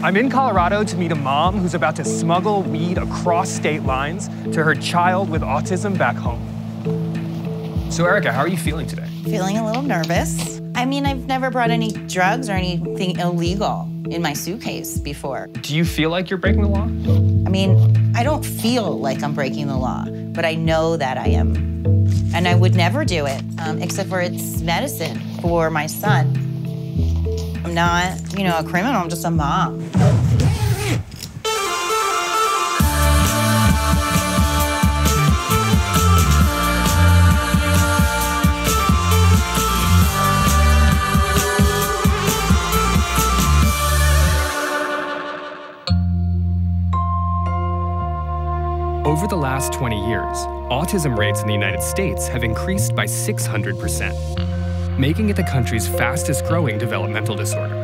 I'm in Colorado to meet a mom who's about to smuggle weed across state lines to her child with autism back home. So Erica, how are you feeling today? Feeling a little nervous. I mean, I've never brought any drugs or anything illegal in my suitcase before. Do you feel like you're breaking the law? I mean, I don't feel like I'm breaking the law, but I know that I am. And I would never do it, except for it's medicine for my son. I'm not, a criminal, I'm just a mom. Over the last 20 years, autism rates in the United States have increased by 600%, making it the country's fastest-growing developmental disorder.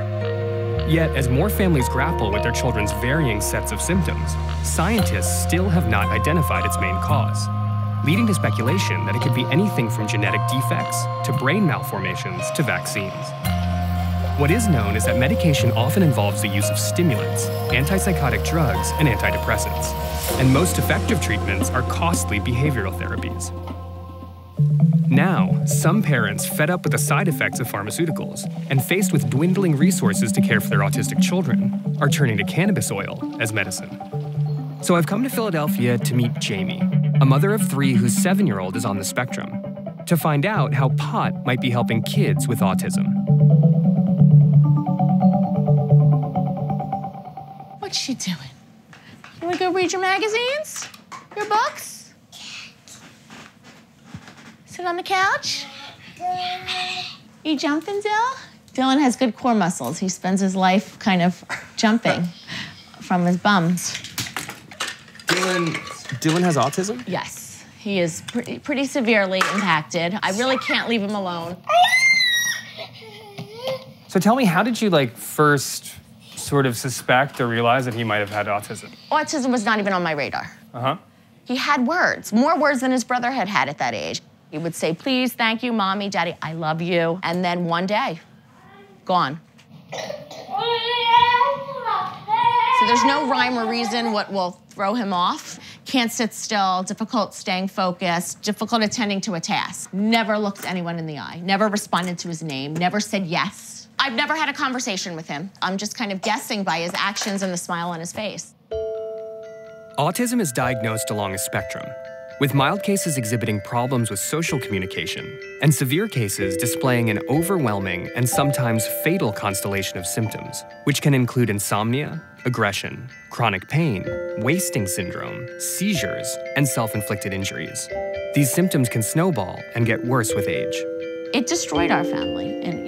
Yet, as more families grapple with their children's varying sets of symptoms, scientists still have not identified its main cause, leading to speculation that it could be anything from genetic defects to brain malformations to vaccines. What is known is that medication often involves the use of stimulants, antipsychotic drugs, and antidepressants, and most effective treatments are costly behavioral therapies. Now, some parents, fed up with the side effects of pharmaceuticals and faced with dwindling resources to care for their autistic children, are turning to cannabis oil as medicine. So I've come to Philadelphia to meet Jamie, a mother of 3 whose 7-year-old is on the spectrum, to find out how pot might be helping kids with autism. What's she doing? You wanna go read your magazines? Your books? Sit on the couch? You jumping, Dill? Dylan has good core muscles. He spends his life kind of jumping from his bums. Dylan has autism? Yes, he is pretty severely impacted. I really can't leave him alone. So tell me, how did you first sort of suspect or realize that he might have had autism? Autism was not even on my radar. Uh-huh. He had words, more words than his brother had had at that age. He would say, please, thank you, mommy, daddy, I love you. And then one day, gone. So there's no rhyme or reason what will throw him off. Can't sit still, difficult staying focused, difficult attending to a task. Never looked anyone in the eye, never responded to his name, never said yes. I've never had a conversation with him. I'm just kind of guessing by his actions and the smile on his face. Autism is diagnosed along a spectrum, with mild cases exhibiting problems with social communication and severe cases displaying an overwhelming and sometimes fatal constellation of symptoms, which can include insomnia, aggression, chronic pain, wasting syndrome, seizures, and self-inflicted injuries. These symptoms can snowball and get worse with age. It destroyed our family. And,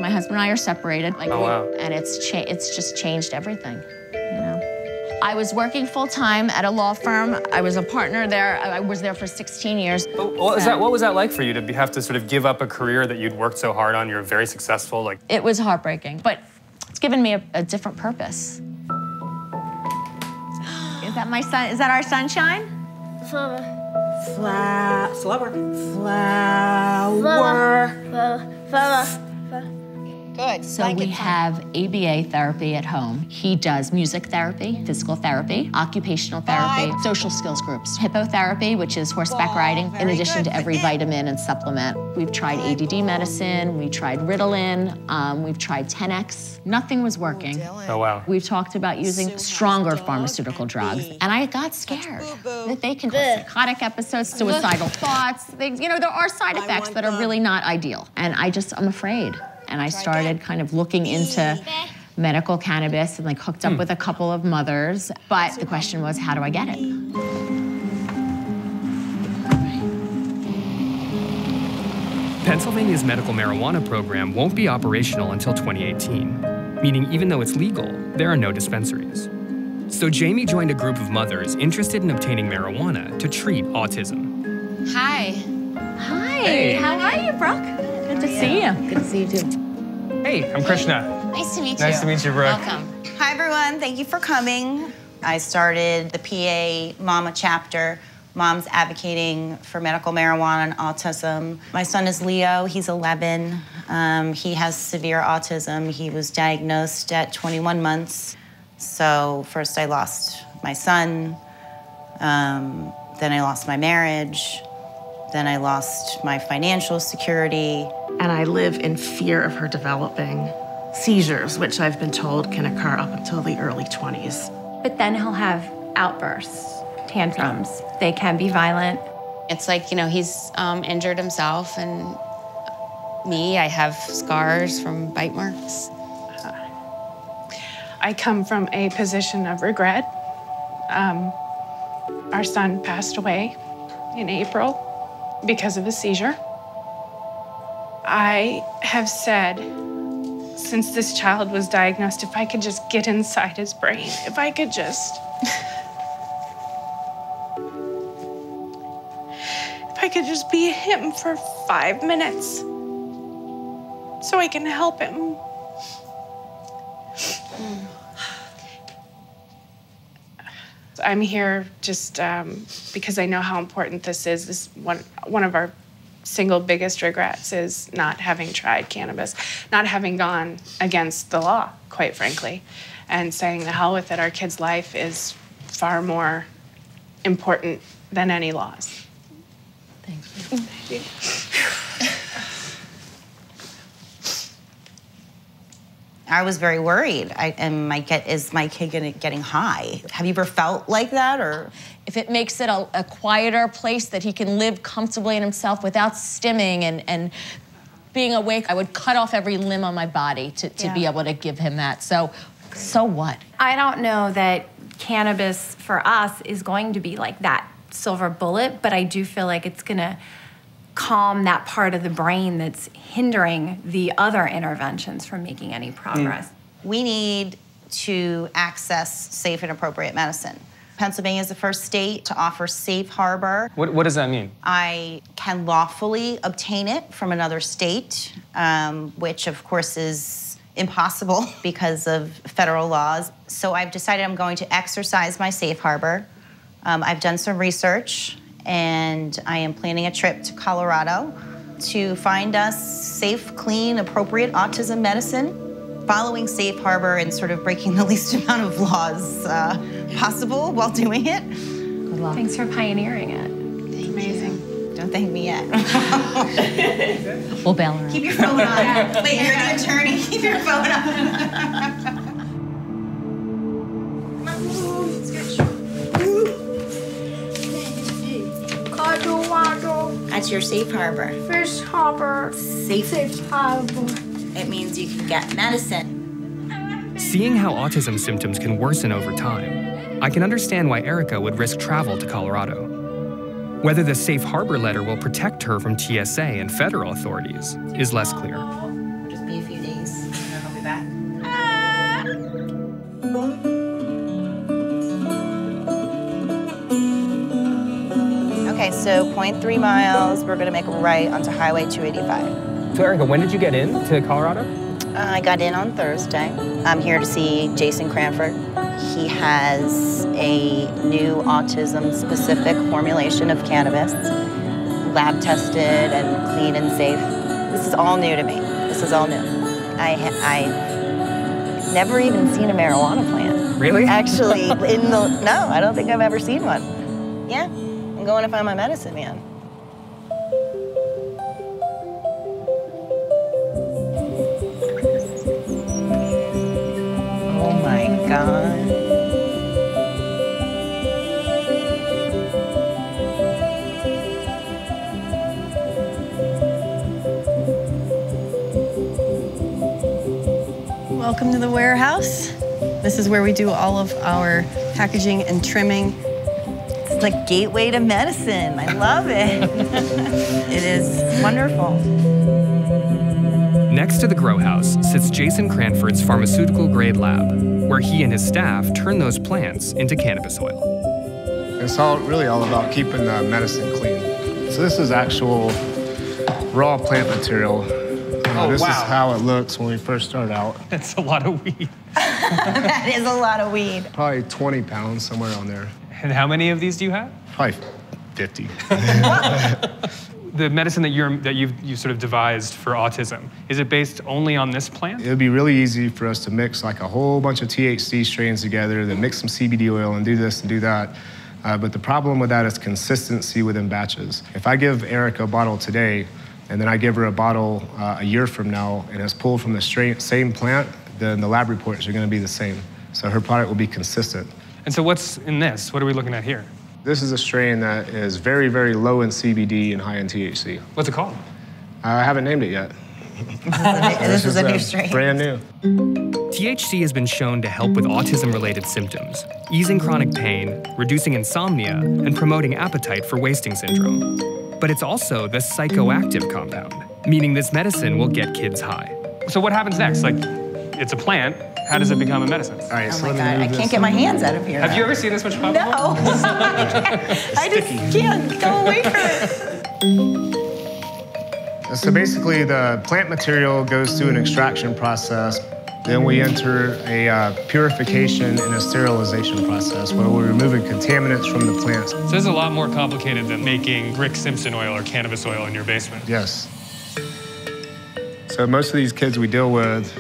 my husband and I are separated. Oh, wow. And it's just changed everything, I was working full-time at a law firm. I was a partner there. I was there for 16 years. What was that like for you to have to sort of give up a career that you'd worked so hard on? You're very successful. It was heartbreaking, but it's given me a different purpose. Is that my sun? Is that our sunshine? Flower. Good. So we have ABA therapy at home. He does music therapy, physical therapy, occupational therapy, social skills groups, hippotherapy, which is horseback riding, in addition to every vitamin and supplement. We've tried ADD medicine, we tried Ritalin, we've tried 10X. Nothing was working. Oh, wow. We've talked about using stronger pharmaceutical drugs, and I got scared that they can cause psychotic episodes, suicidal thoughts. There are side effects that are really not ideal, and I'm afraid. And I started kind of looking into medical cannabis and hooked up with a couple of mothers. But the question was, how do I get it? Pennsylvania's medical marijuana program won't be operational until 2018, meaning even though it's legal, there are no dispensaries. So Jamie joined a group of mothers interested in obtaining marijuana to treat autism. Hi. Hi. Hey. How are you, Brooke? Good to see you. Good to see you, too. Hey, I'm Krishna. Nice to meet you. Nice to meet you, Brooke. Welcome. Hi, everyone. Thank you for coming. I started the PA Mama chapter. Mom's advocating for medical marijuana and autism. My son is Leo. He's 11. He has severe autism. He was diagnosed at 21 months. So first I lost my son, then I lost my marriage, then I lost my financial security. And I live in fear of her developing seizures, which I've been told can occur up until the early 20s. But then he'll have outbursts, tantrums. They can be violent. It's like, you know, he's injured himself, and me, I have scars from bite marks. I come from a position of regret. Our son passed away in April because of a seizure. I have said, since this child was diagnosed, if I could just get inside his brain, if I could just... if I could just be him for 5 minutes so I can help him. I'm here just because I know how important this is. This one of our single biggest regrets is not having tried cannabis, not having gone against the law, quite frankly, and saying the hell with it. Our kid's life is far more important than any laws. Thank you. I was very worried. Is my kid getting high? Have you ever felt like that, or? If it makes it a quieter place that he can live comfortably in himself without stimming and being awake, I would cut off every limb on my body to be able to give him that. So what? I don't know that cannabis for us is going to be like that silver bullet, but I do feel like it's gonna calm that part of the brain that's hindering the other interventions from making any progress. We need to access safe and appropriate medicine. Pennsylvania is the first state to offer safe harbor. What does that mean? I can lawfully obtain it from another state, which of course is impossible because of federal laws. So I've decided I'm going to exercise my safe harbor. I've done some research, and I am planning a trip to Colorado to find us safe, clean, appropriate autism medicine, following safe harbor and sort of breaking the least amount of laws possible while doing it. Good luck. Thanks for pioneering it. Amazing. Don't thank me yet. We'll bail her out. Keep your phone on. Wait, you're the attorney. Keep your phone on. That's your safe harbor. Fish harbor. Safe harbor. It means you can get medicine. Seeing how autism symptoms can worsen over time, I can understand why Erica would risk travel to Colorado. Whether the safe harbor letter will protect her from TSA and federal authorities is less clear. Just be a few days, and then I'll be back. Okay, so 0.3 miles, we're gonna make a right onto Highway 285. So Erica, when did you get into Colorado? I got in on Thursday. I'm here to see Jason Cranford. He has a new autism-specific formulation of cannabis, lab tested and clean and safe. This is all new to me. This is all new. I've never even seen a marijuana plant. Really? Actually, no, I don't think I've ever seen one. Yeah, I'm going to find my medicine man. Oh my God. Welcome to the warehouse. This is where we do all of our packaging and trimming. It's like gateway to medicine. I love it. It is wonderful. Next to the grow house sits Jason Cranford's pharmaceutical-grade lab, where he and his staff turn those plants into cannabis oil. It's really all about keeping the medicine clean. So this is actual raw plant material. This is how it looks when we first start out. That's a lot of weed. That is a lot of weed. Probably 20 pounds, somewhere on there. And how many of these do you have? Probably 50. the medicine that you've sort of devised for autism, is it based only on this plant? It would be really easy for us to mix like a whole bunch of THC strains together, then mix some CBD oil and do this and do that. But the problem with that is consistency within batches. If I give Erica a bottle today, and then I give her a bottle a year from now, and it's pulled from the same plant, then the lab reports are going to be the same. So her product will be consistent. And so what's in this? What are we looking at here? This is a strain that is very, very low in CBD and high in THC. What's it called? I haven't named it yet. This is a new strain. Brand new. THC has been shown to help with autism-related symptoms, easing chronic pain, reducing insomnia, and promoting appetite for wasting syndrome. But it's also the psychoactive compound, meaning this medicine will get kids high. So what happens next? Like, it's a plant. How does it become a medicine? All right, Oh so my let me God, I move can't this. get my hands out of here. Have you ever seen this much pop? No. I just can't go away from it. So basically, the plant material goes through an extraction process. Then we enter a purification and a sterilization process where we're removing contaminants from the plants. So this is a lot more complicated than making Rick Simpson oil or cannabis oil in your basement. Yes. So most of these kids we deal with,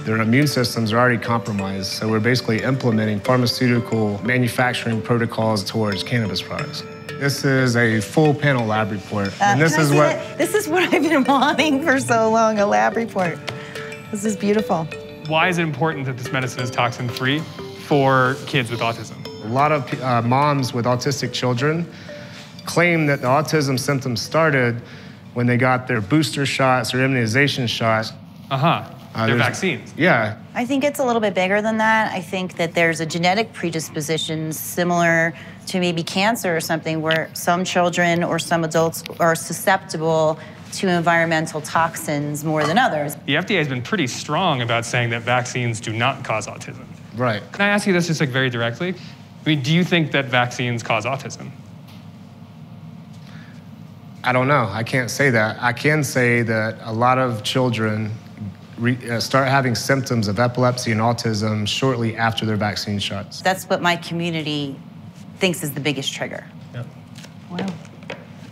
their immune systems are already compromised. So we're basically implementing pharmaceutical manufacturing protocols towards cannabis products. This is a full panel lab report. And this is what I've been wanting for so long, a lab report. This is beautiful. Why is it important that this medicine is toxin-free for kids with autism? A lot of moms with autistic children claim that the autism symptoms started when they got their booster shots or immunization shots. Their vaccines. Yeah. I think it's a little bit bigger than that. I think that there's a genetic predisposition similar to maybe cancer or something where some children or some adults are susceptible to environmental toxins more than others. The FDA has been pretty strong about saying that vaccines do not cause autism. Right. Can I ask you this just like very directly? I mean, do you think that vaccines cause autism? I don't know. I can't say that. I can say that a lot of children start having symptoms of epilepsy and autism shortly after their vaccine shots. That's what my community thinks is the biggest trigger. Yep. Wow.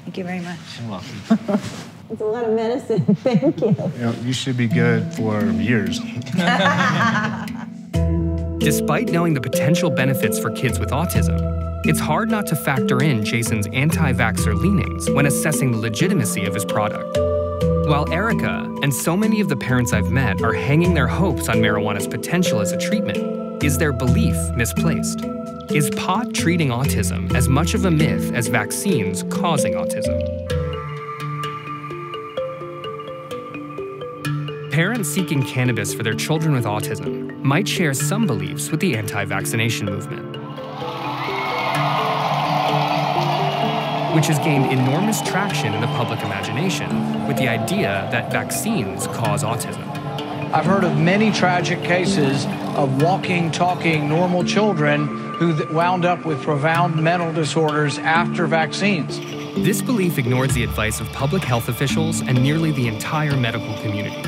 Thank you very much. You're welcome. It's a lot of medicine. Thank you. You should be good for years. Despite knowing the potential benefits for kids with autism, it's hard not to factor in Jason's anti-vaxxer leanings when assessing the legitimacy of his product. While Erica and so many of the parents I've met are hanging their hopes on marijuana's potential as a treatment, is their belief misplaced? Is pot treating autism as much of a myth as vaccines causing autism? Parents seeking cannabis for their children with autism might share some beliefs with the anti-vaccination movement, which has gained enormous traction in the public imagination with the idea that vaccines cause autism. I've heard of many tragic cases of walking, talking, normal children who wound up with profound mental disorders after vaccines. This belief ignores the advice of public health officials and nearly the entire medical community.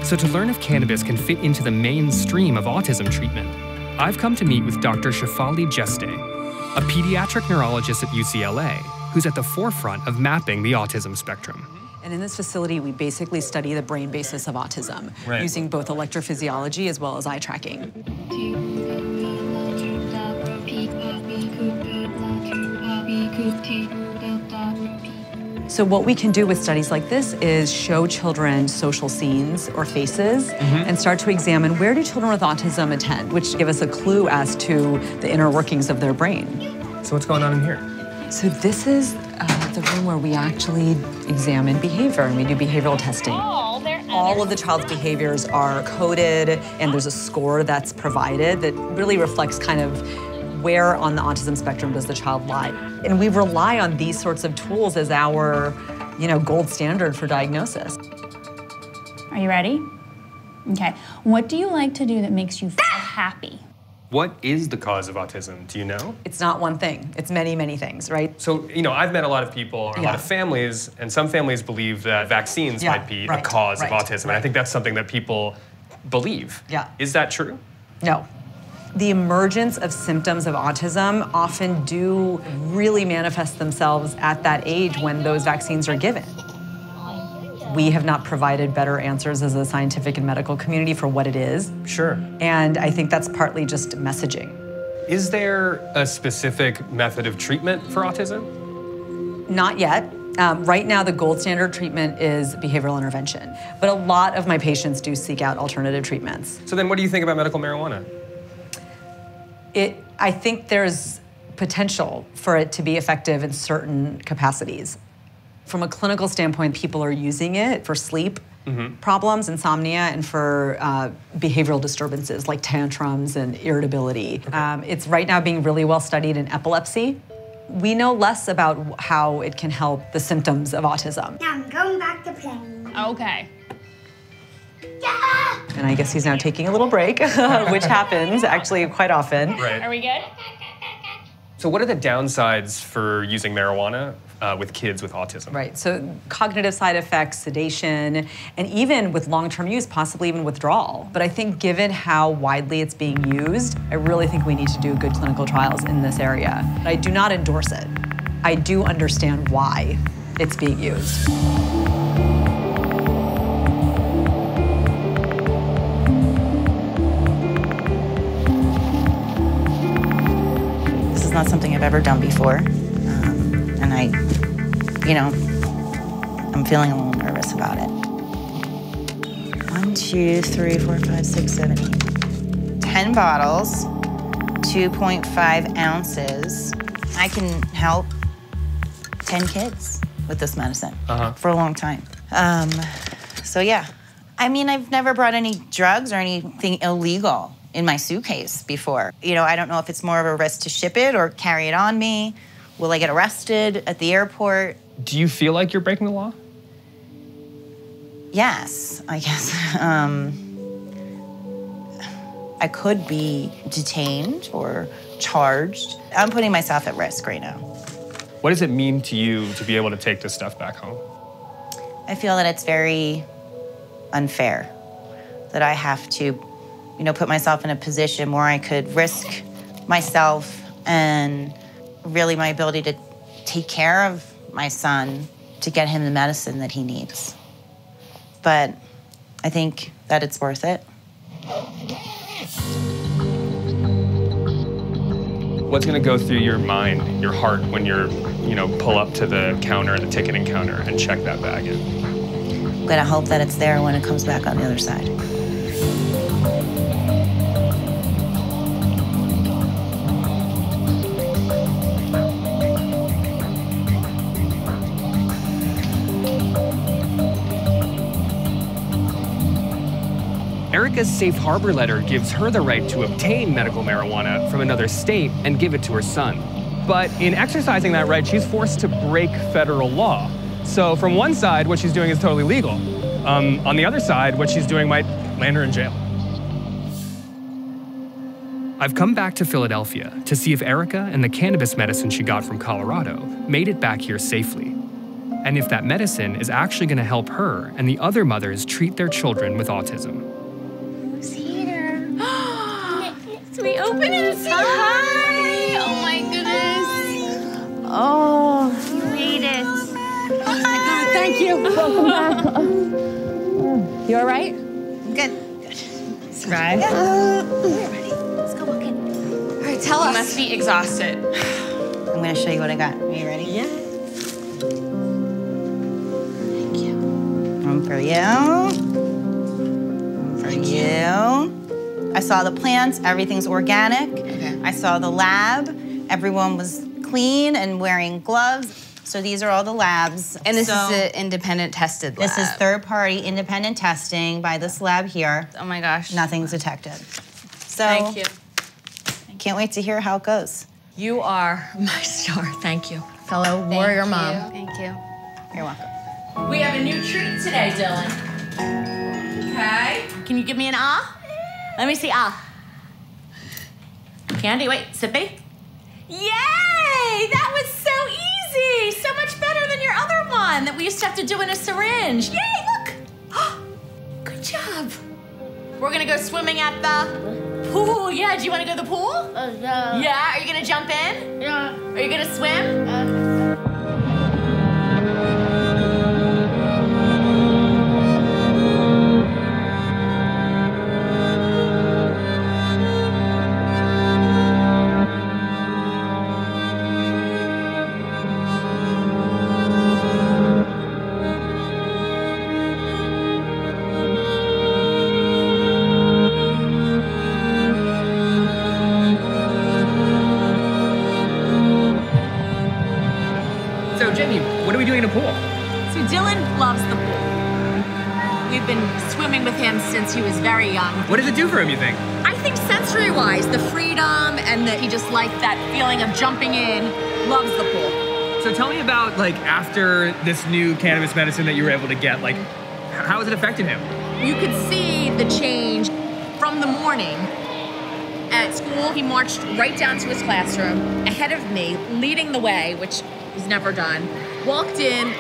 So to learn if cannabis can fit into the mainstream of autism treatment, I've come to meet with Dr. Shefali Jeste, a pediatric neurologist at UCLA who's at the forefront of mapping the autism spectrum. And in this facility, we basically study the brain basis of autism, using both electrophysiology as well as eye tracking. So what we can do with studies like this is show children social scenes or faces and start to examine where do children with autism attend, which give us a clue as to the inner workings of their brain. So what's going on in here? So this is the room where we actually examine behavior and we do behavioral testing. All of the child's behaviors are coded and there's a score that's provided that really reflects kind of where on the autism spectrum does the child lie. And we rely on these sorts of tools as our, gold standard for diagnosis. Are you ready? Okay. What do you like to do that makes you feel happy? What is the cause of autism? Do you know? It's not one thing. It's many, many things, right? So, I've met a lot of people, or a lot of families, and some families believe that vaccines might be a cause of autism. And I think that's something that people believe. Yeah. Is that true? No. The emergence of symptoms of autism often do really manifest themselves at that age when those vaccines are given. We have not provided better answers as a scientific and medical community for what it is. Sure. And I think that's partly just messaging. Is there a specific method of treatment for autism? Not yet. Right now, the gold standard treatment is behavioral intervention. But a lot of my patients do seek out alternative treatments. So then what do you think about medical marijuana? I think there's potential for it to be effective in certain capacities. From a clinical standpoint, people are using it for sleep problems, insomnia, and for behavioral disturbances like tantrums and irritability. Okay. It's right now being really well studied in epilepsy. We know less about how it can help the symptoms of autism. Now I'm going back to playing. Okay. Yeah! And I guess he's now taking a little break, which happens actually quite often. Right. Are we good? So what are the downsides for using marijuana with kids with autism? Right, so cognitive side effects, sedation, and even with long-term use, possibly even withdrawal. But I think given how widely it's being used, I really think we need to do good clinical trials in this area. I do not endorse it. I do understand why it's being used. This is not something I've ever done before. And I'm feeling a little nervous about it. 1, 2, 3, 4, 5, 6, 7, 8. 10 bottles, 2.5 ounces. I can help 10 kids with this medicine for a long time. So yeah. I mean, I've never brought any drugs or anything illegal in my suitcase before. I don't know if it's more of a risk to ship it or carry it on me. Will I get arrested at the airport? Do you feel like you're breaking the law? Yes, I guess. I could be detained or charged. I'm putting myself at risk right now. What does it mean to you to be able to take this stuff back home? I feel that it's very unfair, that I have to, put myself in a position where I could risk myself and really my ability to take care of my son to get him the medicine that he needs. But I think that it's worth it. What's gonna go through your mind, your heart, when you're, pull up to the counter, the ticketing counter, and check that bag in? I'm gonna hope that it's there when it comes back on the other side. Erica's safe harbor letter gives her the right to obtain medical marijuana from another state and give it to her son. But in exercising that right, she's forced to break federal law. So from one side, what she's doing is totally legal. On the other side, what she's doing might land her in jail. I've come back to Philadelphia to see if Erica and the cannabis medicine she got from Colorado made it back here safely. And if that medicine is actually going to help her and the other mothers treat their children with autism. Can we open it and say hi? Oh my goodness. Oh, you made it. Oh my God, thank you. Welcome back. You all right? Good. Right. Let's go walk in. All right, tell us. You must be exhausted. I'm gonna show you what I got. Are you ready? Yeah. Thank you. One for you. One for you. I saw the plants, everything's organic. Okay. I saw the lab, everyone was clean and wearing gloves. So these are all the labs. And this is an independent tested lab. This is third-party independent testing by this lab here. Oh my gosh. Nothing's detected. So, thank you. Can't wait to hear how it goes. You are my star. Thank you. Fellow warrior mom. Thank you. You're welcome. We have a new treat today, Dylan. Okay. Can you give me an ah? Let me see, ah. Candy, wait, sippy. Yay! That was so easy! So much better than your other one that we used to have to do in a syringe. Yay, look! Good job. We're gonna go swimming at the pool. Yeah, do you wanna go to the pool? Yeah. Yeah, are you gonna jump in? Yeah. Are you gonna swim? been with him since he was very young. What does it do for him, you think? I think sensory-wise, the freedom and that he just liked that feeling of jumping in, loves the pool. So tell me about, like, after this new cannabis medicine that you were able to get, like, how has it affected him? You could see the change from the morning. At school, he marched right down to his classroom, ahead of me, leading the way, which he's never done. Walked in,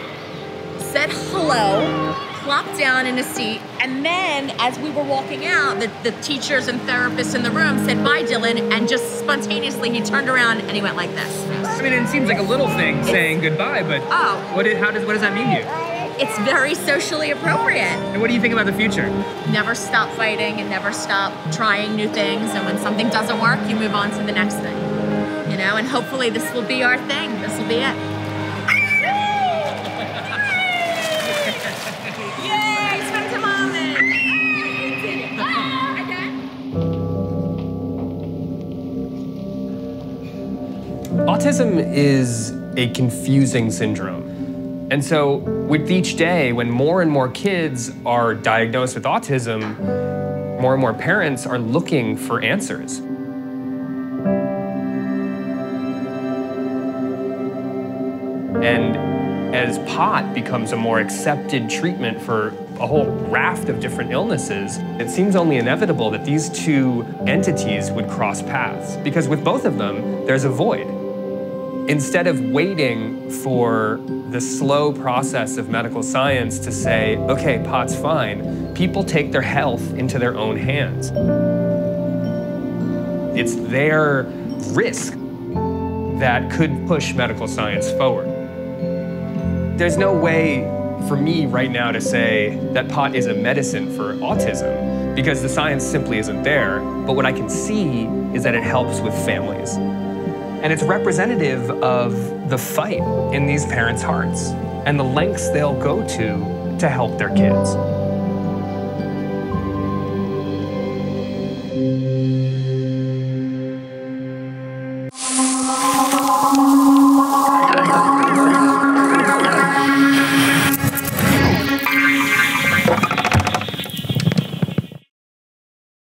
said hello, plopped down in a seat, and then as we were walking out, the teachers and therapists in the room said, "Bye, Dylan," and just spontaneously he turned around and he went like this. I mean, it seems like a little thing saying goodbye, but what does that mean to you? It's very socially appropriate. And what do you think about the future? Never stop fighting and never stop trying new things, and when something doesn't work, you move on to the next thing. You know, and hopefully this will be our thing. This will be it. Yay! Swim to mom then. Autism is a confusing syndrome. And so with each day, when more and more kids are diagnosed with autism, more and more parents are looking for answers. And as pot becomes a more accepted treatment for a whole raft of different illnesses, it seems only inevitable that these two entities would cross paths, because with both of them, there's a void. Instead of waiting for the slow process of medical science to say, okay, pot's fine, people take their health into their own hands. It's their risk that could push medical science forward. There's no way for me right now to say that pot is a medicine for autism, because the science simply isn't there, but what I can see is that it helps with families. And it's representative of the fight in these parents' hearts and the lengths they'll go to help their kids.